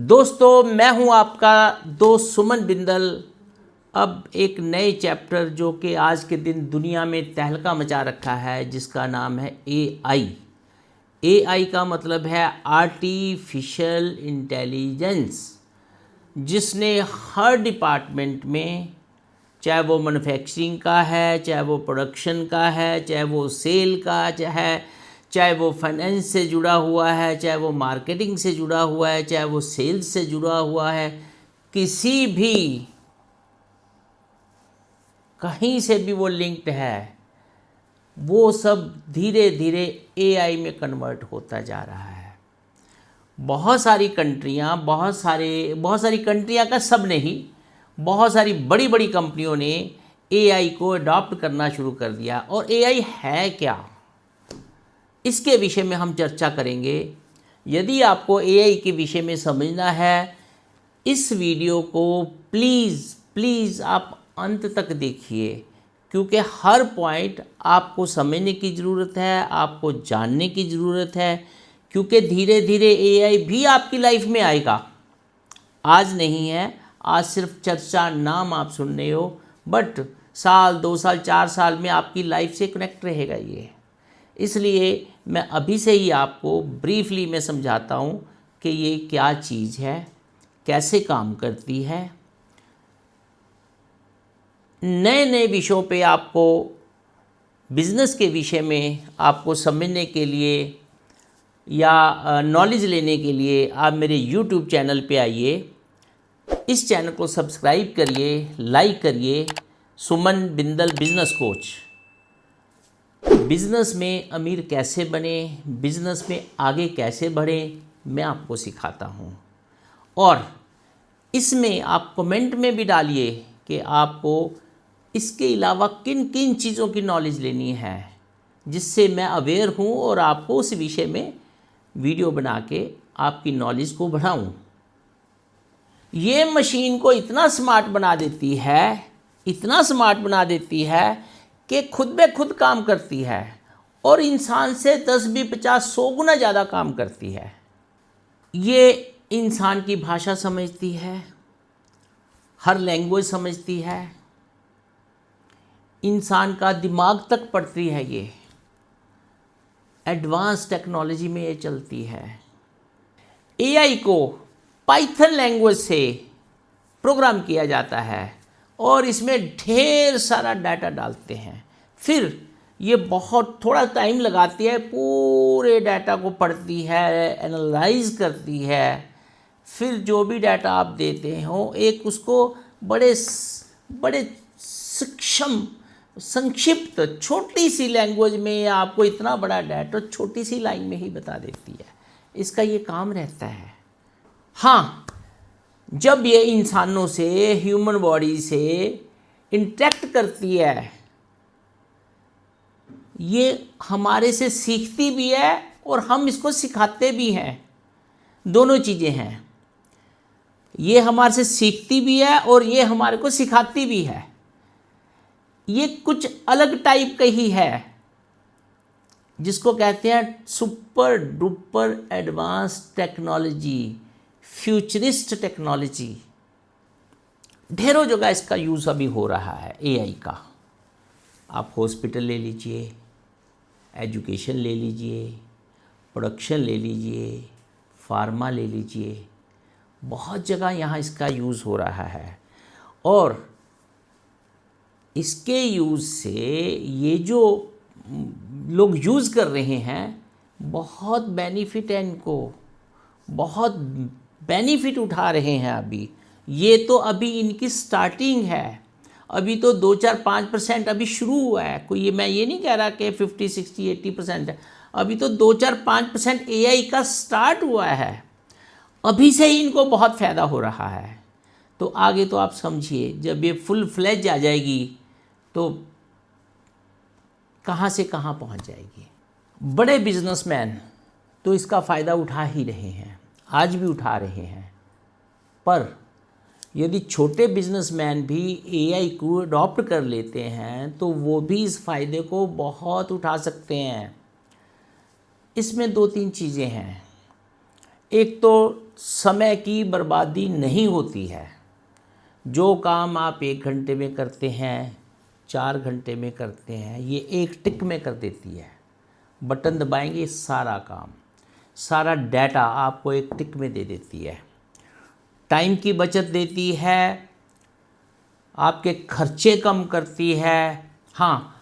दोस्तों, मैं हूं आपका दोस्त सुमन बिंदल। अब एक नए चैप्टर जो कि आज के दिन दुनिया में तहलका मचा रखा है, जिसका नाम है एआई। एआई का मतलब है आर्टिफिशियल इंटेलिजेंस, जिसने हर डिपार्टमेंट में, चाहे वो मैन्युफैक्चरिंग का है, चाहे वो प्रोडक्शन का है, चाहे वो सेल का चाहे वो फाइनेंस से जुड़ा हुआ है, चाहे वो मार्केटिंग से जुड़ा हुआ है, चाहे वो सेल्स से जुड़ा हुआ है, किसी भी कहीं से भी वो लिंक्ड है, वो सब धीरे धीरे एआई में कन्वर्ट होता जा रहा है। बहुत सारी कंट्रियां का सब नहीं, बहुत सारी बड़ी बड़ी कंपनियों ने एआई को अडॉप्ट करना शुरू कर दिया। और एआई है क्या, इसके विषय में हम चर्चा करेंगे। यदि आपको एआई के विषय में समझना है, इस वीडियो को प्लीज़ आप अंत तक देखिए, क्योंकि हर पॉइंट आपको समझने की ज़रूरत है, आपको जानने की ज़रूरत है, क्योंकि धीरे धीरे एआई भी आपकी लाइफ में आएगा। आज नहीं है, आज सिर्फ चर्चा, नाम आप सुन रहे हो, बट साल 2 साल 4 साल में आपकी लाइफ से कनेक्ट रहेगा ये। इसलिए मैं अभी से ही आपको ब्रीफली मैं समझाता हूँ कि ये क्या चीज़ है, कैसे काम करती है। नए नए विषयों पे आपको, बिज़नेस के विषय में आपको समझने के लिए या नॉलेज लेने के लिए आप मेरे YouTube चैनल पे आइए। इस चैनल को सब्सक्राइब करिए, लाइक करिए। सुमन बिंदल बिजनेस कोच। बिज़नेस में अमीर कैसे बने, बिज़नेस में आगे कैसे बढ़े, मैं आपको सिखाता हूँ। और इसमें आप कमेंट में भी डालिए कि आपको इसके अलावा किन किन चीज़ों की नॉलेज लेनी है, जिससे मैं अवेयर हूँ और आपको उस विषय में वीडियो बना के आपकी नॉलेज को बढ़ाऊँ। ये मशीन को इतना स्मार्ट बना देती है कि खुद ब खुद काम करती है, और इंसान से 10 20 50 100 गुना ज़्यादा काम करती है। ये इंसान की भाषा समझती है, हर लैंग्वेज समझती है, इंसान का दिमाग तक पढ़ती है। ये एडवांस टेक्नोलॉजी में ये चलती है। एआई को पाइथन लैंग्वेज से प्रोग्राम किया जाता है और इसमें ढेर सारा डाटा डालते हैं। फिर ये बहुत थोड़ा टाइम लगाती है, पूरे डाटा को पढ़ती है, एनालाइज करती है। फिर जो भी डाटा आप देते हो, एक उसको बड़े सक्षम, संक्षिप्त, छोटी सी लैंग्वेज में आपको इतना बड़ा डाटा छोटी सी लाइन में ही बता देती है। इसका ये काम रहता है। हाँ, जब ये इंसानों से, ह्यूमन बॉडी से इंटरेक्ट करती है, ये हमारे से सीखती भी है और हम इसको सिखाते भी हैं। दोनों चीज़ें हैं। ये हमारे से सीखती भी है और ये हमारे को सिखाती भी है। ये कुछ अलग टाइप का ही है, जिसको कहते हैं super duper advance technology, futurist technology. ढेरों जगह इसका यूज़ अभी हो रहा है एआई का। आप हॉस्पिटल ले लीजिए, एजुकेशन ले लीजिए, प्रोडक्शन ले लीजिए, फार्मा ले लीजिए, बहुत जगह यहाँ इसका यूज़ हो रहा है। और इसके यूज़ से ये जो लोग यूज़ कर रहे हैं, बहुत बेनिफिट है इनको, बहुत बेनिफिट उठा रहे हैं। अभी ये तो अभी इनकी स्टार्टिंग है। अभी तो 2 4 5% अभी शुरू हुआ है। कोई मैं ये नहीं कह रहा कि 50 60 80% है। अभी तो 2 4 5% एआई का स्टार्ट हुआ है। अभी से ही इनको बहुत फ़ायदा हो रहा है। तो आगे तो आप समझिए, जब ये फुल फ्लेज आ जाएगी तो कहाँ से कहाँ पहुँच जाएगी। बड़े बिजनेसमैन तो इसका फ़ायदा उठा ही रहे हैं, आज भी उठा रहे हैं। पर यदि छोटे बिजनेसमैन भी एआई को अडॉप्ट कर लेते हैं, तो वो भी इस फ़ायदे को बहुत उठा सकते हैं। इसमें 2 3 चीज़ें हैं। एक तो समय की बर्बादी नहीं होती है। जो काम आप 1 घंटे में करते हैं, 4 घंटे में करते हैं, ये एक टिक में कर देती है। बटन दबाएंगे, सारा काम, सारा डाटा आपको एक टिक में दे देती है। टाइम की बचत देती है, आपके खर्चे कम करती है। हाँ,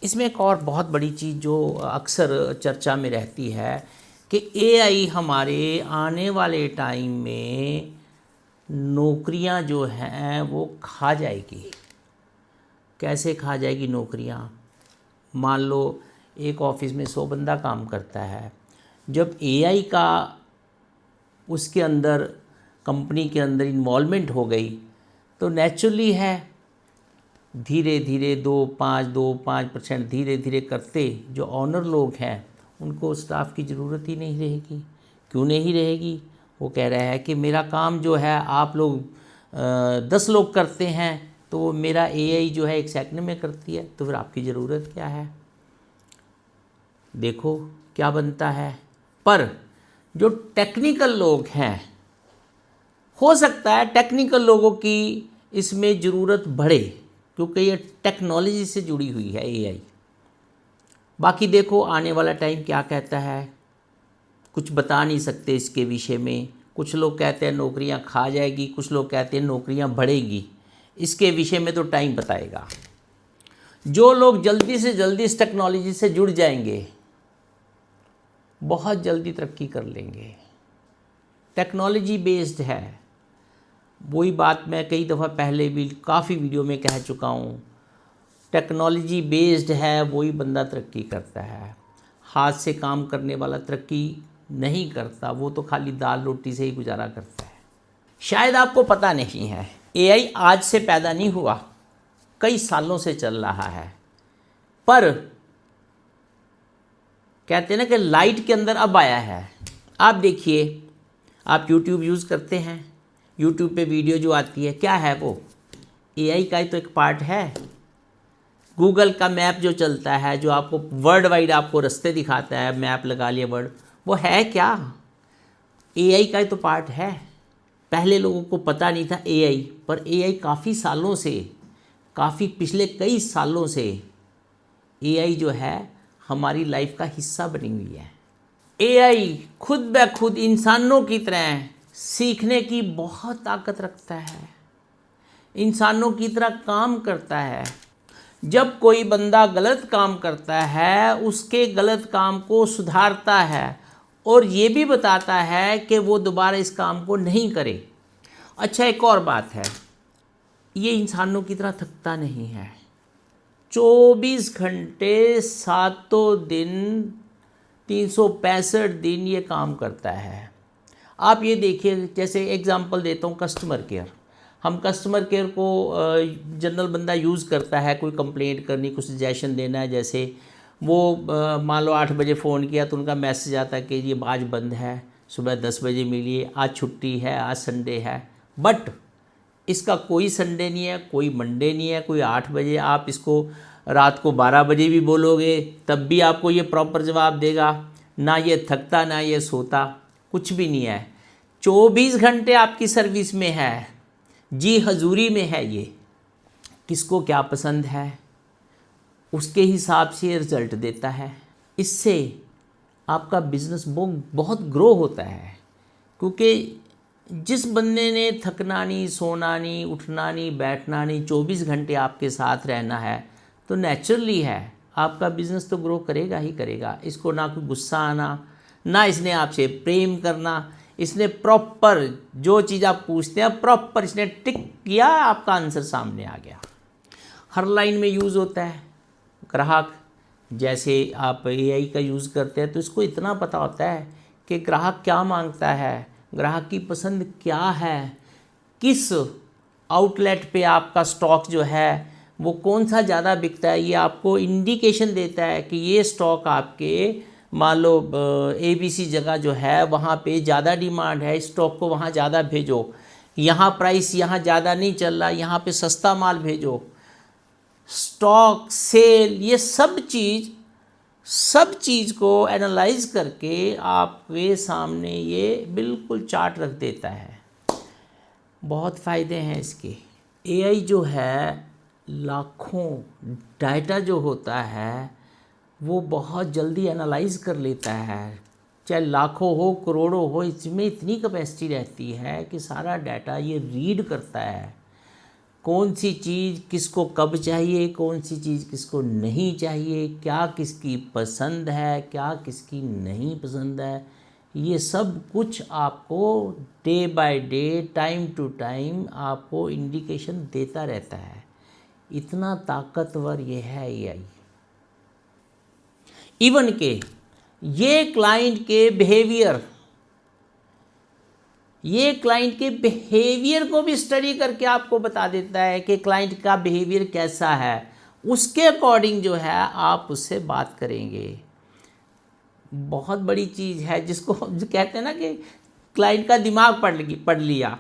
इसमें एक और बहुत बड़ी चीज़ जो अक्सर चर्चा में रहती है कि एआई हमारे आने वाले टाइम में नौकरियां जो हैं वो खा जाएगी। कैसे खा जाएगी नौकरियां? मान लो एक ऑफिस में 100 बंदा काम करता है, जब एआई का उसके अंदर, कंपनी के अंदर इन्वॉल्वमेंट हो गई तो नेचुरली है धीरे धीरे 2-5% धीरे धीरे करते जो ऑनर लोग हैं उनको स्टाफ की ज़रूरत ही नहीं रहेगी। क्यों नहीं रहेगी? वो कह रहा है कि मेरा काम जो है आप लोग 10 लोग करते हैं तो वो मेरा एआई जो है 1 सेकंड में करती है, तो फिर आपकी ज़रूरत क्या है? देखो क्या बनता है। पर जो टेक्निकल लोग हैं, हो सकता है टेक्निकल लोगों की इसमें ज़रूरत बढ़े क्योंकि ये टेक्नोलॉजी से जुड़ी हुई है एआई। बाकी देखो आने वाला टाइम क्या कहता है, कुछ बता नहीं सकते इसके विषय में। कुछ लोग कहते हैं नौकरियां खा जाएगी, कुछ लोग कहते हैं नौकरियां बढ़ेगी। इसके विषय में तो टाइम बताएगा। जो लोग जल्दी से जल्दी इस टेक्नोलॉजी से जुड़ जाएंगे बहुत जल्दी तरक्की कर लेंगे। टेक्नोलॉजी बेस्ड है, वही बात मैं कई दफ़ा पहले भी काफ़ी वीडियो में कह चुका हूँ। टेक्नोलॉजी बेस्ड है वही बंदा तरक्की करता है। हाथ से काम करने वाला तरक्की नहीं करता, वो तो खाली दाल रोटी से ही गुजारा करता है। शायद आपको पता नहीं है, एआई आज से पैदा नहीं हुआ, कई सालों से चल रहा है। पर कहते हैं ना कि लाइट के अंदर अब आया है। आप देखिए, आप यूट्यूब यूज़ करते हैं, यूट्यूब पे वीडियो जो आती है क्या है? वो एआई का ही तो एक पार्ट है। गूगल का मैप जो चलता है, जो आपको वर्ल्ड वाइड आपको रास्ते दिखाता है, मैप लगा लिया वर्ल्ड, वो है क्या? एआई का ही तो पार्ट है। पहले लोगों को पता नहीं था एआई, पर एआई काफ़ी सालों से, पिछले कई सालों से एआई जो है हमारी लाइफ का हिस्सा बनी हुई है। एआई खुद ब खुद इंसानों की तरह सीखने की बहुत ताकत रखता है, इंसानों की तरह काम करता है। जब कोई बंदा गलत काम करता है, उसके गलत काम को सुधारता है और ये भी बताता है कि वो दोबारा इस काम को नहीं करे। अच्छा, एक और बात है, ये इंसानों की तरह थकता नहीं है। 24 घंटे 7 दिन 365 दिन ये काम करता है। आप ये देखिए, जैसे एग्जांपल देता हूँ कस्टमर केयर। हम कस्टमर केयर को जनरल बंदा यूज़ करता है, कोई कंप्लेंट करनी, कुछ सजेशन देना है। जैसे वो मान लो 8 बजे फ़ोन किया तो उनका मैसेज आता है कि ये आज बंद है, सुबह 10 बजे मिलिए, आज छुट्टी है, आज संडे है। बट इसका कोई संडे नहीं है, कोई मंडे नहीं है, कोई 8 बजे। आप इसको रात को 12 बजे भी बोलोगे तब भी आपको ये प्रॉपर जवाब देगा। ना ये थकता ना ये सोता, कुछ भी नहीं है। 24 घंटे आपकी सर्विस में है, जी हजूरी में है। ये किसको क्या पसंद है उसके हिसाब से रिज़ल्ट देता है। इससे आपका बिज़नेस बहुत ग्रो होता है, क्योंकि जिस बंदे ने थकना नहीं, सोना नहीं, उठना नहीं, बैठना नहीं, 24 घंटे आपके साथ रहना है, तो नेचुरली है आपका बिज़नेस तो ग्रो करेगा ही करेगा। इसको ना कोई गुस्सा आना, ना इसने आपसे प्रेम करना, इसने प्रॉपर जो चीज़ आप पूछते हैं प्रॉपर इसने टिक किया, आपका आंसर सामने आ गया। हर लाइन में यूज़ होता है। ग्राहक, जैसे आप एआई का यूज़ करते हैं तो इसको इतना पता होता है कि ग्राहक क्या मांगता है, ग्राहक की पसंद क्या है, किस आउटलेट पे आपका स्टॉक जो है वो कौन सा ज़्यादा बिकता है। ये आपको इंडिकेशन देता है कि ये स्टॉक आपके मान लो ABC जगह जो है वहाँ पे ज़्यादा डिमांड है, स्टॉक को वहाँ ज़्यादा भेजो। यहाँ प्राइस यहाँ ज़्यादा नहीं चल रहा, यहाँ पे सस्ता माल भेजो। स्टॉक सेल, ये सब चीज़ सब चीज़ को एनालाइज करके आपके सामने ये बिल्कुल चार्ट रख देता है। बहुत फ़ायदे हैं इसके। एआई जो है लाखों डाटा जो होता है वो बहुत जल्दी एनालाइज कर लेता है, चाहे लाखों हो करोड़ों हो, इसमें इतनी कैपेसिटी रहती है कि सारा डाटा ये रीड करता है। कौन सी चीज़ किसको कब चाहिए, कौन सी चीज़ किसको नहीं चाहिए, क्या किसकी पसंद है, क्या किसकी नहीं पसंद है, ये सब कुछ आपको day by day time to time आपको इंडिकेशन देता रहता है। इतना ताकतवर ये है एआई। इवन के ये क्लाइंट के बिहेवियर को भी स्टडी करके आपको बता देता है कि क्लाइंट का बिहेवियर कैसा है, उसके अकॉर्डिंग जो है आप उससे बात करेंगे। बहुत बड़ी चीज़ है जिसको जो कहते हैं ना कि क्लाइंट का दिमाग पढ़ लिया,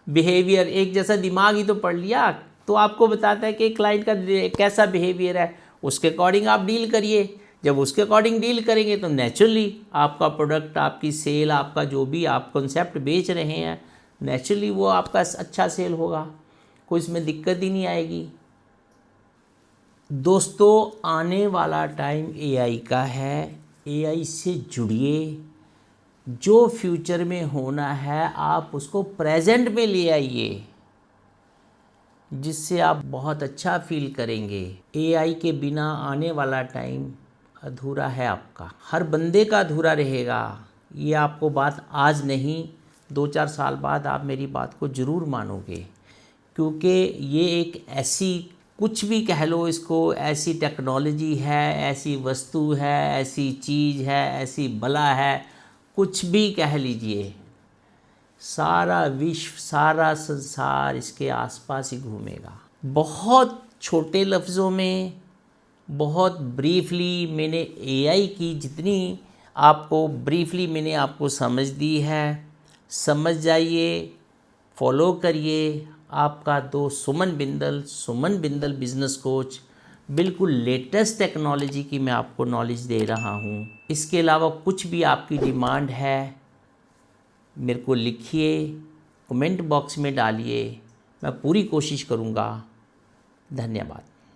बिहेवियर एक जैसा दिमाग ही तो पढ़ लिया, तो आपको बताता है कि क्लाइंट का कैसा बिहेवियर है, उसके अकॉर्डिंग आप डील करिए। जब उसके अकॉर्डिंग डील करेंगे तो नेचुरली आपका प्रोडक्ट, आपकी सेल, आपका जो भी आप कॉन्सेप्ट बेच रहे हैं, नेचुरली वो आपका अच्छा सेल होगा, कोई इसमें दिक्कत ही नहीं आएगी। दोस्तों आने वाला टाइम एआई का है। एआई से जुड़िए, जो फ्यूचर में होना है आप उसको प्रेजेंट में ले आइए, जिससे आप बहुत अच्छा फील करेंगे। एआई के बिना आने वाला टाइम अधूरा है आपका, हर बंदे का अधूरा रहेगा। ये आपको बात आज नहीं, 2-4 साल बाद आप मेरी बात को ज़रूर मानोगे, क्योंकि ये एक ऐसी, कुछ भी कह लो इसको, ऐसी टेक्नोलॉजी है, ऐसी वस्तु है, ऐसी चीज़ है, ऐसी बला है, कुछ भी कह लीजिए, सारा विश्व, सारा संसार इसके आसपास ही घूमेगा। बहुत छोटे लफ्ज़ों में, बहुत ब्रीफली मैंने एआई की जितनी आपको ब्रीफली मैंने आपको समझ दी है, समझ जाइए, फॉलो करिए। आपका दोस्त सुमन बिंदल बिजनेस कोच, बिल्कुल लेटेस्ट टेक्नोलॉजी की मैं आपको नॉलेज दे रहा हूँ। इसके अलावा कुछ भी आपकी डिमांड है मेरे को लिखिए, कमेंट बॉक्स में डालिए, मैं पूरी कोशिश करूँगा। धन्यवाद।